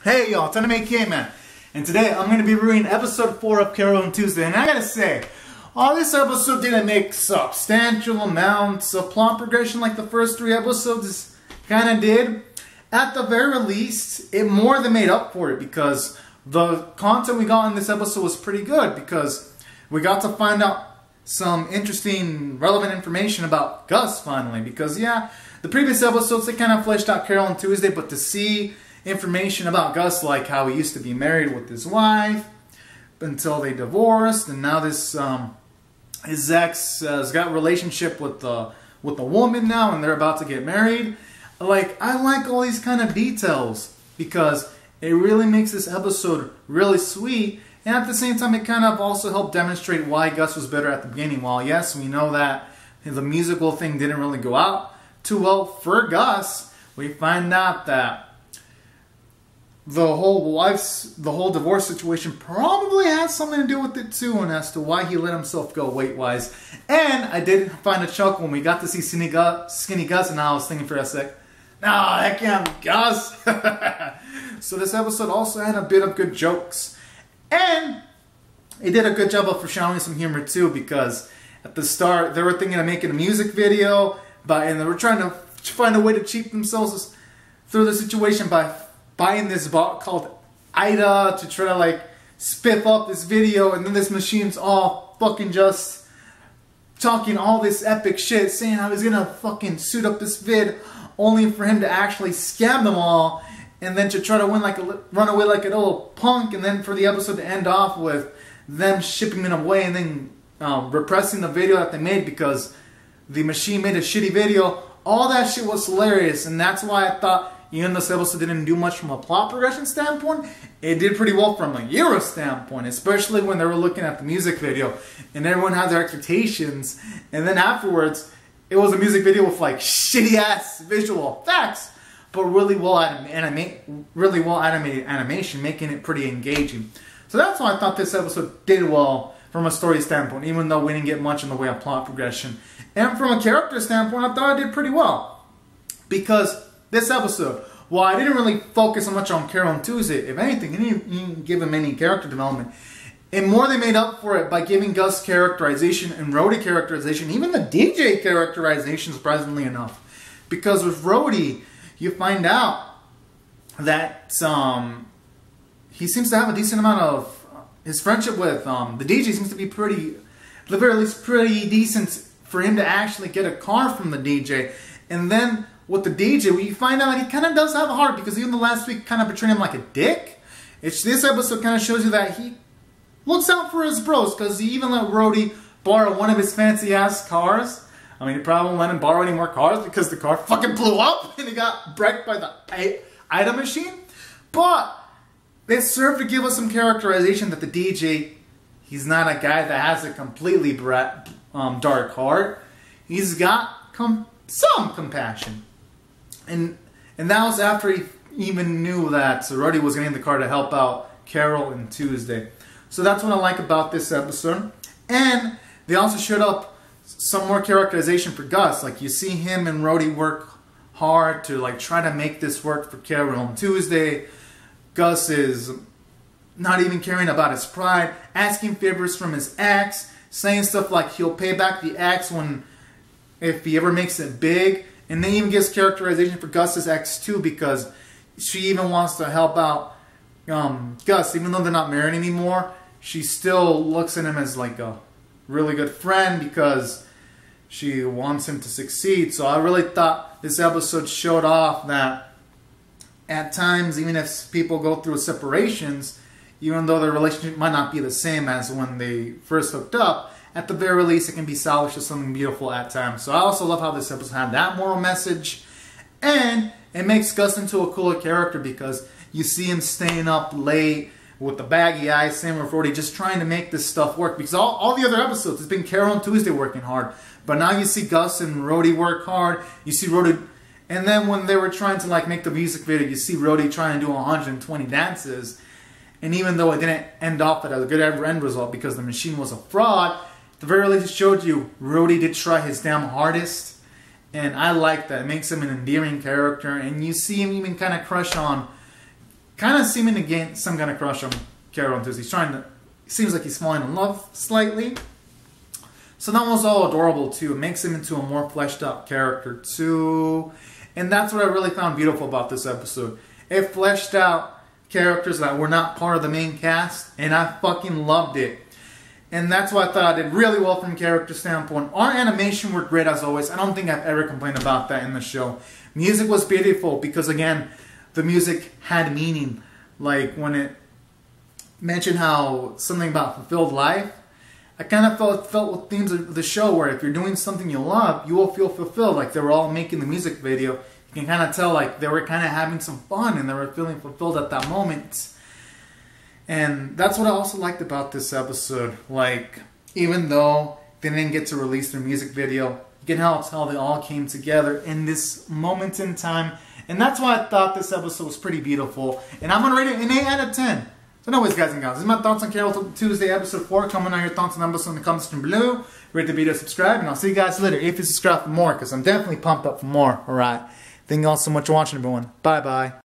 Hey y'all, it's Anime K-Man, and today I'm going to be reviewing episode 4 of Carole on Tuesday, and I gotta say, this episode didn't make substantial amounts of plot progression like the first 3 episodes kinda did. At the very least, it more than made up for it because the content we got in this episode was pretty good because we got to find out some interesting, relevant information about Gus finally, because yeah, the previous episodes they kind of fleshed out Carole on Tuesday, but to see information about Gus, like how he used to be married with his wife until they divorced, and now this his ex has got a relationship with a woman now, and they're about to get married. Like, I like all these kind of details because it really makes this episode really sweet, and at the same time it kind of also helped demonstrate why Gus was better at the beginning. While yes, we know that the musical thing didn't really go out too well for Gus, we find out that the whole divorce situation probably has something to do with it too, and as to why he let himself go weight-wise. And I did find a chuckle when we got to see Skinny Gus, and I was thinking for a sec, nah, that can't be Gus. So this episode also had a bit of good jokes, and it did a good job of foreshadowing some humor too, because at the start they were thinking of making a music video, and they were trying to find a way to cheat themselves through the situation by buying this bot called Ida to try to like spiff up this video, and then this machine's all fucking just talking all this epic shit, saying how he's gonna fucking suit up this vid only for him to actually scam them all, and then to try to run away like a little punk, and then for the episode to end off with them shipping him away and then repressing the video that they made because the machine made a shitty video. All that shit was hilarious, and that's why I thought, even though this episode didn't do much from a plot progression standpoint, it did pretty well from a Euro standpoint, especially when they were looking at the music video and everyone had their expectations, and then afterwards it was a music video with like shitty ass visual effects, but really well animated animation, making it pretty engaging. So that's why I thought this episode did well from a story standpoint, even though we didn't get much in the way of plot progression. And from a character standpoint, I thought I did pretty well, because this episode, while I didn't really focus so much on Carole on Tuesday, if anything, I didn't give him any character development. And more than made up for it by giving Gus characterization and Rhodey characterization, even the DJ characterization, surprisingly enough. Because with Rhodey, you find out that he seems to have a decent amount of his friendship with the DJ seems to be pretty, at the very least, pretty decent for him to actually get a car from the DJ. And then with the DJ, we find out that he kind of does have a heart, because even the last week kind of portrayed him like a dick. This episode kind of shows you that he looks out for his bros, because he even let Rhodey borrow one of his fancy-ass cars. I mean, he probably won't let him borrow any more cars because the car fucking blew up and he got wrecked by the Ida machine. But they serve to give us some characterization that the DJ, he's not a guy that has a completely dark heart. He's got some compassion. And that was after he even knew that Rhodey was getting the car to help out Carole on Tuesday. So that's what I like about this episode. And they also showed up some more characterization for Gus. Like, you see him and Rhodey work hard to like try to make this work for Carole on Tuesday. Gus is not even caring about his pride, asking favors from his ex, saying stuff like he'll pay back the ex if he ever makes it big. And then even gives characterization for Gus's ex too, because she even wants to help out Gus, even though they're not married anymore. She still looks at him as like a really good friend because she wants him to succeed. So I really thought this episode showed off that at times, even if people go through separations, even though their relationship might not be the same as when they first hooked up, at the very least, it can be salvaged to something beautiful at times. So I also love how this episode had that moral message. And it makes Gus into a cooler character because you see him staying up late with the baggy eyes, same with Rhodey, just trying to make this stuff work. Because all the other episodes, it's been Carole on Tuesday working hard. But now you see Gus and Rhodey work hard. You see Rhodey, and then when they were trying to like make the music video, you see Rhodey trying to do 120 dances. And even though it didn't end off at a good end result because the machine was a fraud, at the very least it showed you Rhodey did try his damn hardest. And I like that. It makes him an endearing character. And you see him even kind of crush on kind of seeming to gain some kind of crush on Carole and Tuesday. Seems like he's falling in love slightly. So that was all adorable too. It makes him into a more fleshed out character too. And that's what I really found beautiful about this episode. It fleshed out characters that were not part of the main cast, and I fucking loved it. And that's why I thought I did really well from a character standpoint. Our animation worked great as always. I don't think I've ever complained about that in the show. Music was beautiful because, again, the music had meaning. Like when it mentioned how something about fulfilled life, I kind of felt with themes of the show where if you're doing something you love, you will feel fulfilled. Like they were all making the music video. You can kind of tell like they were kind of having some fun and they were feeling fulfilled at that moment. And that's what I also liked about this episode. Like, even though they didn't get to release their music video, you can tell they all came together in this moment in time. And that's why I thought this episode was pretty beautiful. And I'm going to rate it an 8 out of 10. So anyways, guys and gals, this is my thoughts on Carole Tuesday episode 4. Comment on your thoughts on the episode in the comments section below. Rate the video, subscribe, and I'll see you guys later if you subscribe for more, because I'm definitely pumped up for more. Alright. Thank you all so much for watching, everyone. Bye-bye.